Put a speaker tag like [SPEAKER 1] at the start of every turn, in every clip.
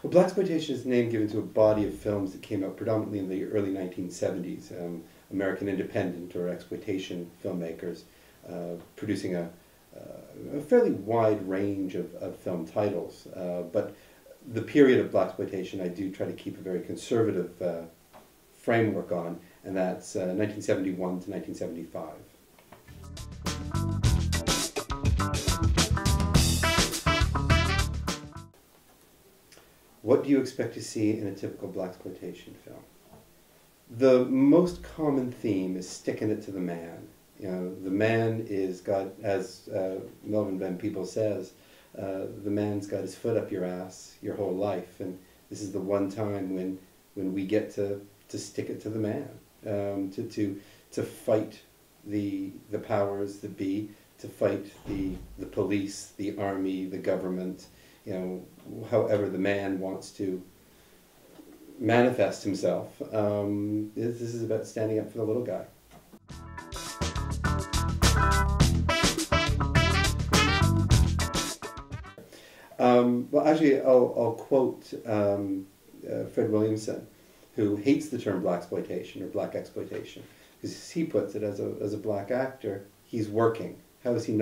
[SPEAKER 1] Well, Blaxploitation is the name given to a body of films that came out predominantly in the early 1970s. American independent or exploitation filmmakers producing a fairly wide range of film titles. But the period of Blaxploitation I do try to keep a very conservative framework on, and that's 1971 to 1975. What do you expect to see in a typical Blaxploitation film? The most common theme is sticking it to the man. You know, the man is got, as Melvin Van Peebles says, the man's got his foot up your ass your whole life, and this is the one time when we get to stick it to the man, to fight the powers that be, to fight the police, the army, the government. You know, however the man wants to manifest himself. This is about standing up for the little guy. Well, actually, I'll quote Fred Williamson, who hates the term blaxploitation or black exploitation, because he puts it as a black actor, he's working. How is he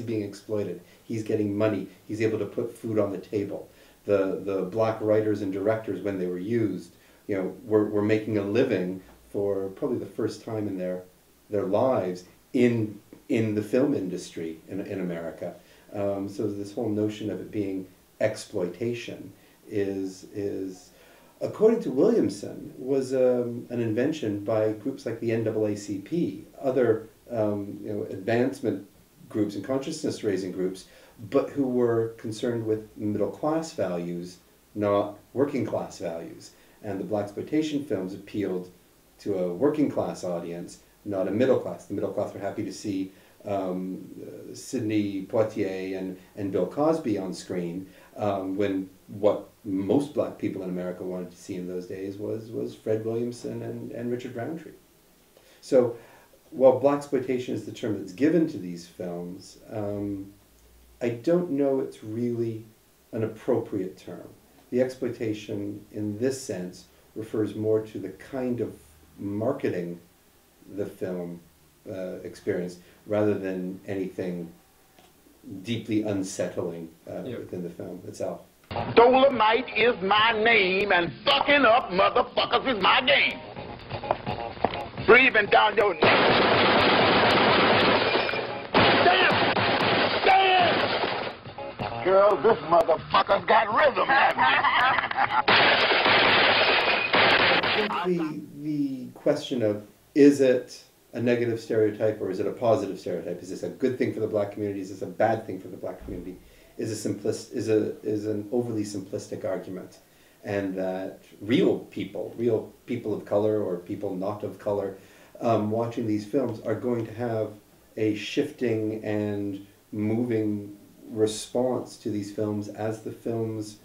[SPEAKER 1] being exploited? He's getting money. He's able to put food on the table. The black writers and directors, when they were used, you know, were making a living for probably the first time in their lives in the film industry in America. So this whole notion of it being exploitation is according to Williamson, was an invention by groups like the NAACP, other advancement groups and consciousness-raising groups, but who were concerned with middle-class values, not working-class values. And the Blaxploitation films appealed to a working-class audience, not a middle-class. The middle-class were happy to see Sidney Poitier and Bill Cosby on screen, when what most black people in America wanted to see in those days was Fred Williamson and Richard Roundtree. So while blaxploitation is the term that's given to these films, I don't know it's really an appropriate term. The exploitation in this sense refers more to the kind of marketing the film experienced, rather than anything deeply unsettling within the film itself.
[SPEAKER 2] Dolomite is my name, and fucking up motherfuckers is my game. Breathing down your neck. Damn! Damn! Girl, this motherfucker's got rhythm,
[SPEAKER 1] I think the question of, is it a negative stereotype or is it a positive stereotype? Is this a good thing for the black community? Is this a bad thing for the black community? Is an overly simplistic argument, and that real people of color or people not of color, watching these films are going to have a shifting and moving response to these films as the films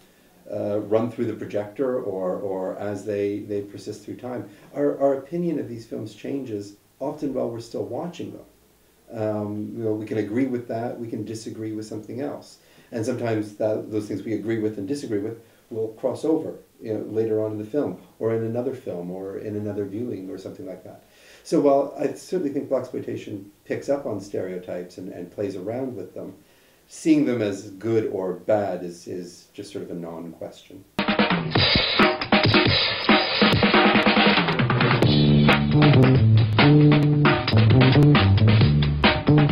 [SPEAKER 1] run through the projector or as they persist through time. Our opinion of these films changes often while we're still watching them. We can agree with that, we can disagree with something else. And sometimes those things we agree with and disagree with will cross over later on in the film, or in another film, or in another viewing, or something like that. So while I certainly think blaxploitation picks up on stereotypes and plays around with them, seeing them as good or bad is just sort of a non-question.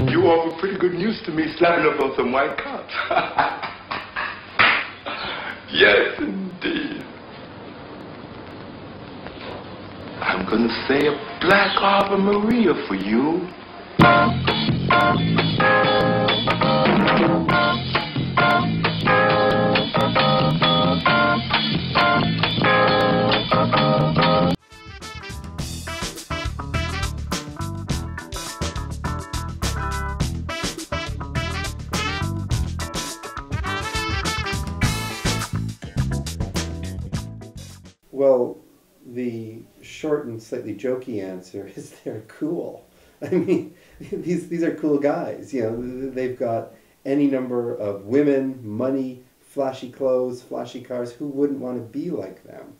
[SPEAKER 3] You offer pretty good news to me, slapping up on some white cops. Yes, indeed. I'm gonna say a Black Ave Maria for you.
[SPEAKER 1] Well, the short and slightly jokey answer is they're cool. I mean, these are cool guys. They've got any number of women, money, flashy clothes, flashy cars. Who wouldn't want to be like them?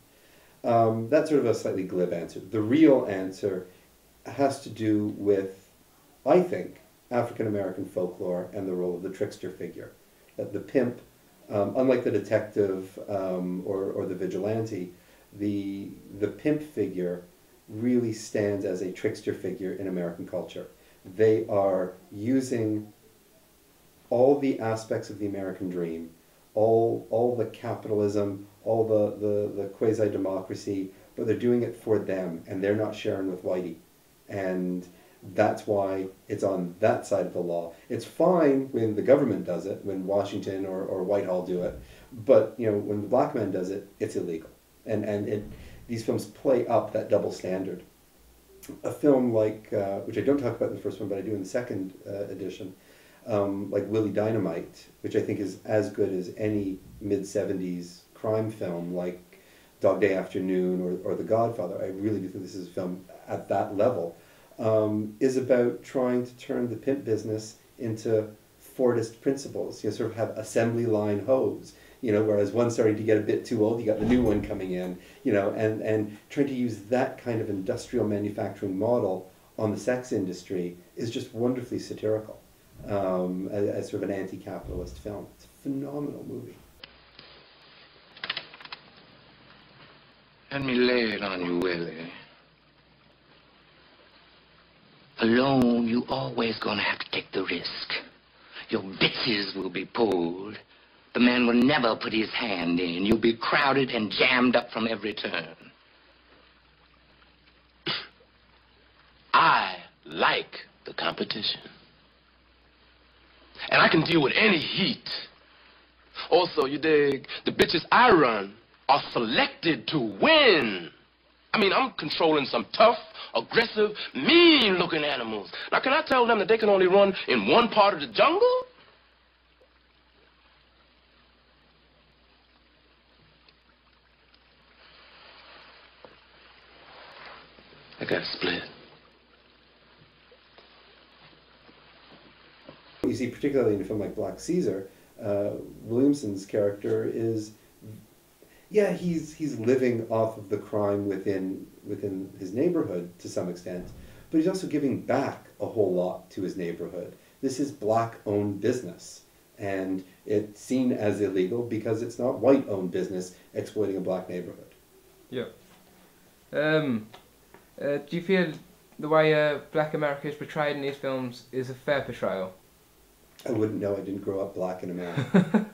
[SPEAKER 1] That's sort of a slightly glib answer. The real answer has to do with, I think, African-American folklore and the role of the trickster figure. That the pimp, unlike the detective or the vigilante, the pimp figure really stands as a trickster figure in American culture. They are using all the aspects of the American dream, all the capitalism, all the quasi-democracy, but they're doing it for them, and they're not sharing with Whitey. And that's why it's on that side of the law. It's fine when the government does it, when Washington or Whitehall do it, but when the black man does it, it's illegal. And these films play up that double standard. A film like, which I don't talk about in the first one, but I do in the second edition, like Willie Dynamite, which I think is as good as any mid-70s crime film, like Dog Day Afternoon or The Godfather. I really do think this is a film at that level, is about trying to turn the pimp business into Fordist principles. Sort of have assembly line hose. Whereas one's starting to get a bit too old, you got the new one coming in, and trying to use that kind of industrial manufacturing model on the sex industry is just wonderfully satirical, as sort of an anti-capitalist film. It's a phenomenal movie.
[SPEAKER 3] Let me lay it on you, Willie. Alone, you always gonna have to take the risk. Your bitches will be pulled. The man will never put his hand in. You'll be crowded and jammed up from every turn. I like the competition. And I can deal with any heat. Also, you dig, the bitches I run are selected to win. I mean, I'm controlling some tough, aggressive, mean-looking animals. Now, can I tell them that they can only run in one part of the jungle? I got split.
[SPEAKER 1] You see, particularly in a film like Black Caesar, Williamson's character is, yeah, he's living off of the crime within his neighborhood to some extent, but he's also giving back a whole lot to his neighborhood. This is black-owned business, and it's seen as illegal because it's not white-owned business exploiting a black neighborhood.
[SPEAKER 4] Yeah. Do you feel the way black America is portrayed in these films is a fair portrayal?
[SPEAKER 1] I wouldn't know. I didn't grow up black in America.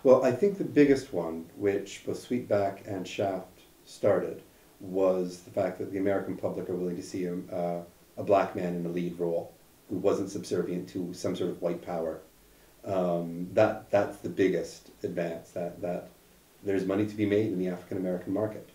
[SPEAKER 1] Well, I think the biggest one, which both Sweetback and Shaft started, was the fact that the American public are willing to see a black man in a lead role who wasn't subservient to some sort of white power. That's the biggest advance, that there's money to be made in the African American market.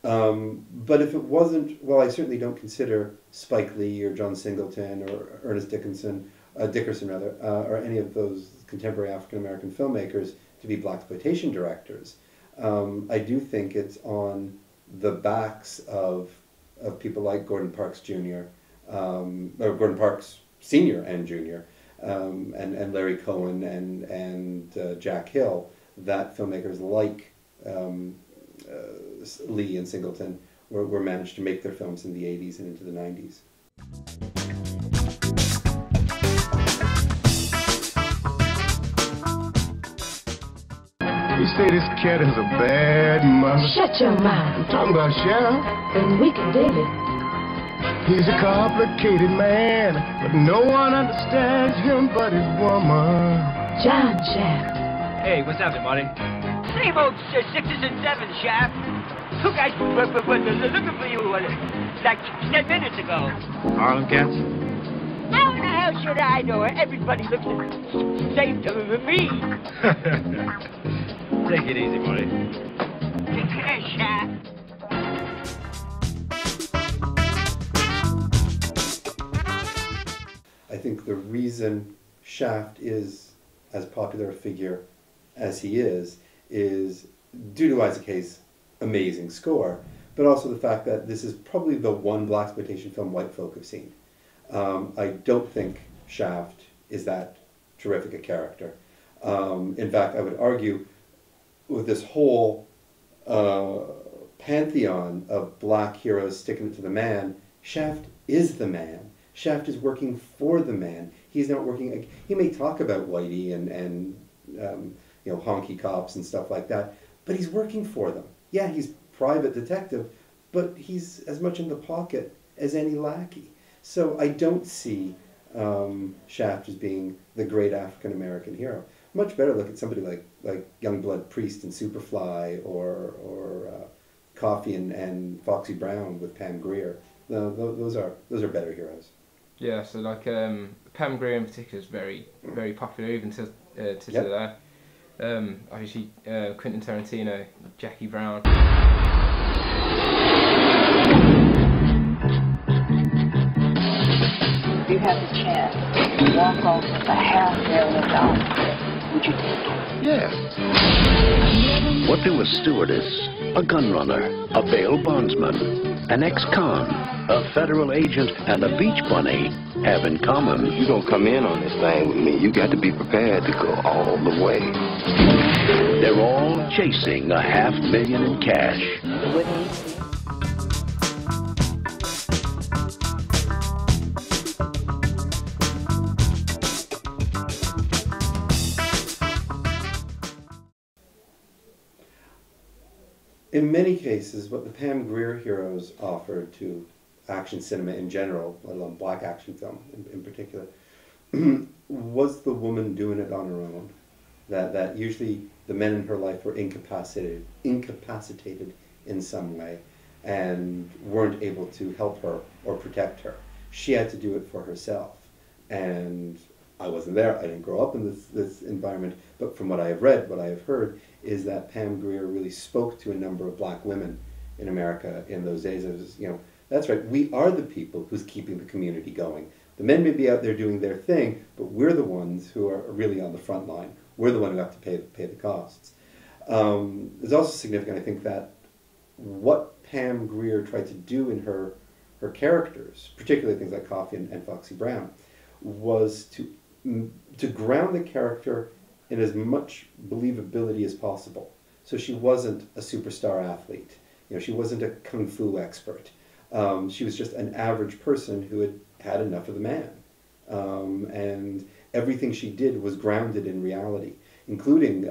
[SPEAKER 1] But if it wasn't, well, I certainly don't consider Spike Lee or John Singleton or Ernest Dickerson or any of those contemporary African American filmmakers to be blaxploitation directors. I do think it's on the backs of people like Gordon Parks Jr., or Gordon Parks Sr. and Jr., and Larry Cohen and Jack Hill, that filmmakers like Lee and Singleton were managed to make their films in the 80s and into the 90s.
[SPEAKER 5] You say this cat is a bad mother?
[SPEAKER 6] Shut your mouth.
[SPEAKER 5] I'm talking about Sheriff.
[SPEAKER 6] And we can dig it.
[SPEAKER 5] He's a complicated man, but no one understands him but his woman.
[SPEAKER 6] John Shaft.
[SPEAKER 7] Hey, what's happening, Marty? Same old sixes and sevens, Shaft. Look, I was looking for you like 10 minutes ago.
[SPEAKER 8] Harlem Cats?
[SPEAKER 7] How in the hell should I know? Everybody looks the same to me.
[SPEAKER 8] Take it easy, Marty.
[SPEAKER 7] Shaft.
[SPEAKER 1] I think the reason Shaft is as popular a figure as he is due to Isaac Hayes' amazing score, but also the fact that this is probably the one blaxploitation film white folk have seen. I don't think Shaft is that terrific a character. In fact, I would argue with this whole pantheon of black heroes sticking it to the man, Shaft is the man. Shaft is working for the man. He's not working. He may talk about Whitey and you know, honky cops and stuff like that, but he's working for them. Yeah, he's private detective, but he's as much in the pocket as any lackey. So I don't see Shaft as being the great African American hero. Much better look at somebody like Youngblood Priest and Superfly, or Coffee and Foxy Brown with Pam Grier. Those are better heroes.
[SPEAKER 4] Yeah, so like Pam Grier in particular is very popular even to today. Obviously Quentin Tarantino, Jackie Brown.
[SPEAKER 9] If you had the chance to walk off with $500,000, would you take it?
[SPEAKER 10] Yes. What do a stewardess, a gun runner, a bail bondsman, an ex-con, a federal agent, and a beach bunny have in common?
[SPEAKER 3] You don't come in on this thing with me. You got to be prepared to go all the way.
[SPEAKER 10] They're all chasing $500,000 in cash.
[SPEAKER 1] In many cases, what the Pam Grier heroes offered to action cinema in general, let alone black action film in particular, was the woman doing it on her own. That usually the men in her life were incapacitated in some way and weren't able to help her or protect her. She had to do it for herself. And I wasn't there, I didn't grow up in this environment, but from what I have read, what I have heard, is that Pam Grier really spoke to a number of black women in America in those days. It was, you know, that's right, we are the people who's keeping the community going. The men may be out there doing their thing, but we're the ones who are really on the front line. We're the one who have to pay the costs. It's also significant, I think, that what Pam Grier tried to do in her characters, particularly things like Coffee and Foxy Brown, was to ground the character in as much believability as possible. So she wasn't a superstar athlete. You know, she wasn't a kung fu expert. She was just an average person who had had enough of the man. And everything she did was grounded in reality, including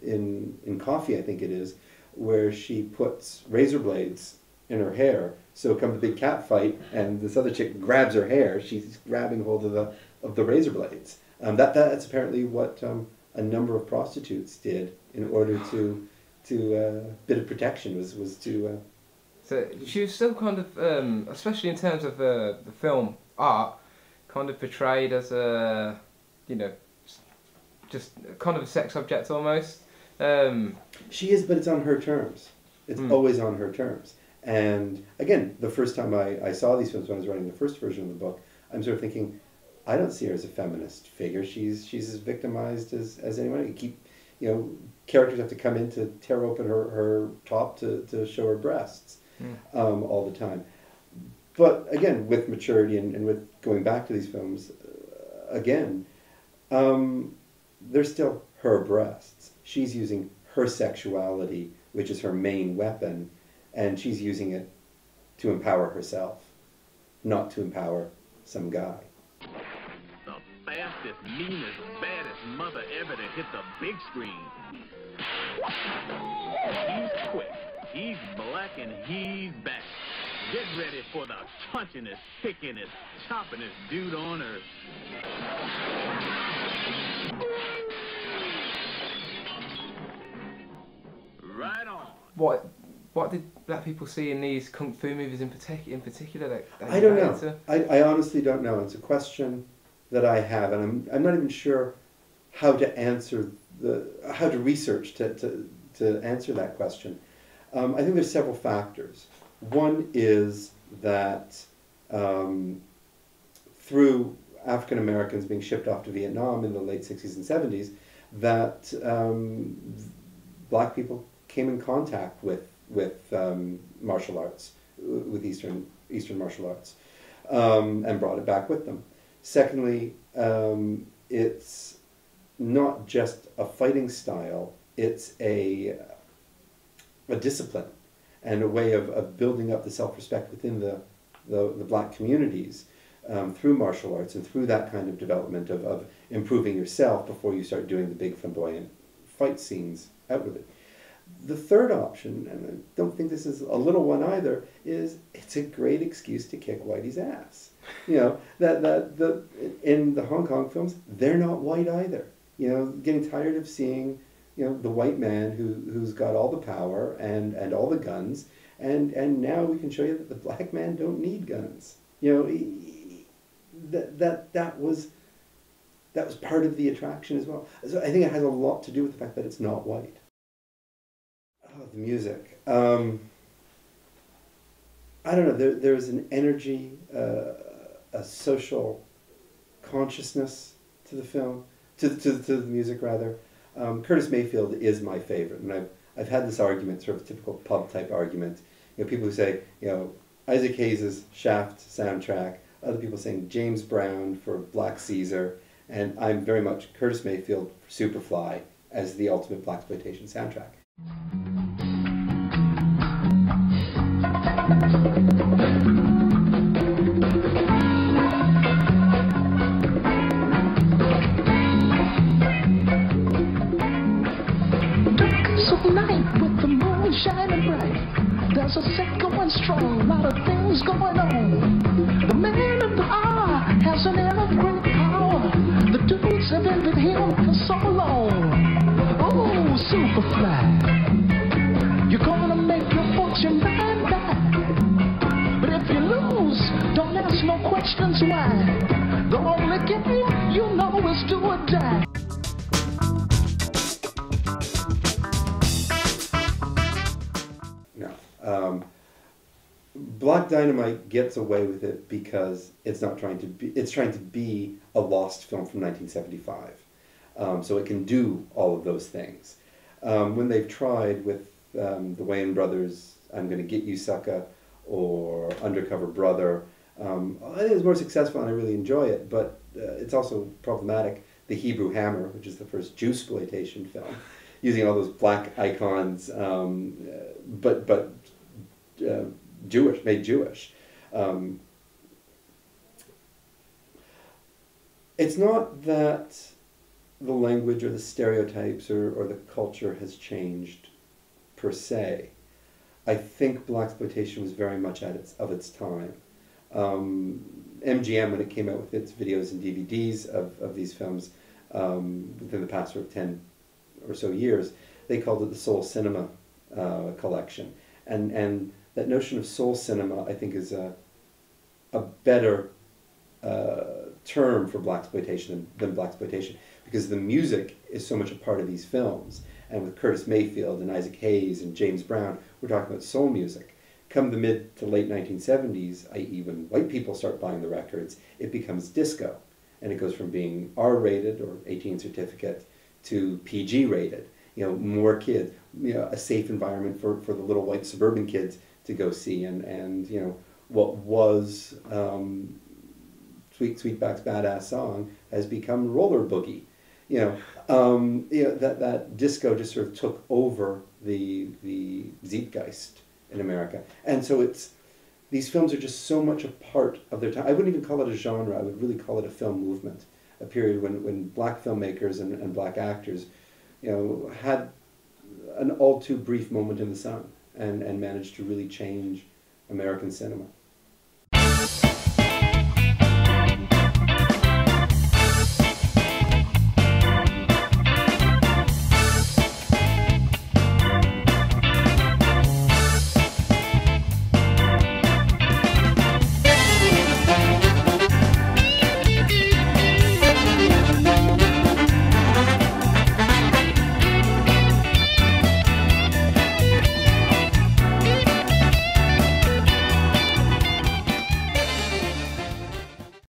[SPEAKER 1] in Coffee, I think it is, where she puts razor blades in her hair. So come the big cat fight, and this other chick grabs her hair. She's grabbing hold of the razor blades. That's apparently what a number of prostitutes did in order to bit of protection was to.
[SPEAKER 4] So she was still kind of, especially in terms of the film art, kind of portrayed as a, you know, just kind of a sex object almost.
[SPEAKER 1] She is, but it's on her terms. It's always on her terms. And again, the first time I saw these films when I was writing the first version of the book, I'm sort of thinking, I don't see her as a feminist figure. She's as victimized as anyone. You know, characters have to come in to tear open her top to show her breasts all the time. But again, with maturity and with going back to these films, again, they're still her breasts. She's using her sexuality, which is her main weapon, and she's using it to empower herself, not to empower some guy.
[SPEAKER 11] The fastest, meanest, baddest mother ever to hit the big screen. He's quick, he's black, and he's back. Get ready for the punchingest, kickingest, choppingest dude on earth. Right on.
[SPEAKER 4] What did black people see in these kung fu movies in particular? That
[SPEAKER 1] I don't know. I honestly don't know. It's a question that I have, and I'm not even sure how to answer how to research to answer that question. I think there's several factors. One is that through African Americans being shipped off to Vietnam in the late 60s and 70s, that black people came in contact with with martial arts, with Eastern martial arts, and brought it back with them. Secondly, it's not just a fighting style, it's a discipline and a way of building up the self-respect within the black communities through martial arts and through that kind of development of improving yourself before you start doing the big flamboyant fight scenes outwardly. The third option, and I don't think this is a little one either, is it's a great excuse to kick Whitey's ass. You know, in the Hong Kong films, they're not white either. You know, getting tired of seeing, you know, the white man who's got all the power and all the guns, and now we can show you that the black man don't need guns. You know, that was part of the attraction as well. So I think it has a lot to do with the fact that it's not white. Oh, the music. I don't know. There's an energy, a social consciousness to the film, to the music rather. Curtis Mayfield is my favorite, and I've had this argument, sort of typical pub type argument. You know, people who say, you know, Isaac Hayes' Shaft soundtrack. Other people saying James Brown for Black Caesar, and I'm very much Curtis Mayfield for Superfly as the ultimate blaxploitation soundtrack.
[SPEAKER 5] Shining bright, there's a second one strong, a lot of things going on. The man of the hour has an air of great power. The dudes have envied him for so long. Oh, Superfly, you're gonna make your fortune by and by. But if you lose, don't ask no questions why. The only game you know is do or die.
[SPEAKER 1] Black Dynamite gets away with it because it's trying to be a lost film from 1975. So it can do all of those things. When they've tried with the Wayans brothers, I'm Gonna Get You Sucker, or Undercover Brother, I think it's more successful and I really enjoy it, but it's also problematic. The Hebrew Hammer, which is the first Jewsploitation film, using all those black icons, but Jewish, made Jewish. It's not that the language or the stereotypes or the culture has changed per se. I think blaxploitation was very much of its time. MGM, when it came out with its videos and DVDs of these films within the past sort of 10 or so years, they called it the Soul Cinema collection. And that notion of soul cinema, I think, is a better term for blaxploitation than blaxploitation, because the music is so much a part of these films. And with Curtis Mayfield and Isaac Hayes and James Brown, we're talking about soul music. Come the mid to late 1970s, i.e. when white people start buying the records, it becomes disco. And it goes from being R-rated, or 18 certificate, to PG-rated. You know, more kids, you know, a safe environment for the little white suburban kids to go see, and you know, what was Sweetback's badass song has become roller boogie. You know, that disco just sort of took over the zeitgeist in America, and so these films are just so much a part of their time. I wouldn't even call it a genre. I would really call it a film movement, a period when black filmmakers and black actors, you know, had an all too brief moment in the sun and managed to really change American cinema.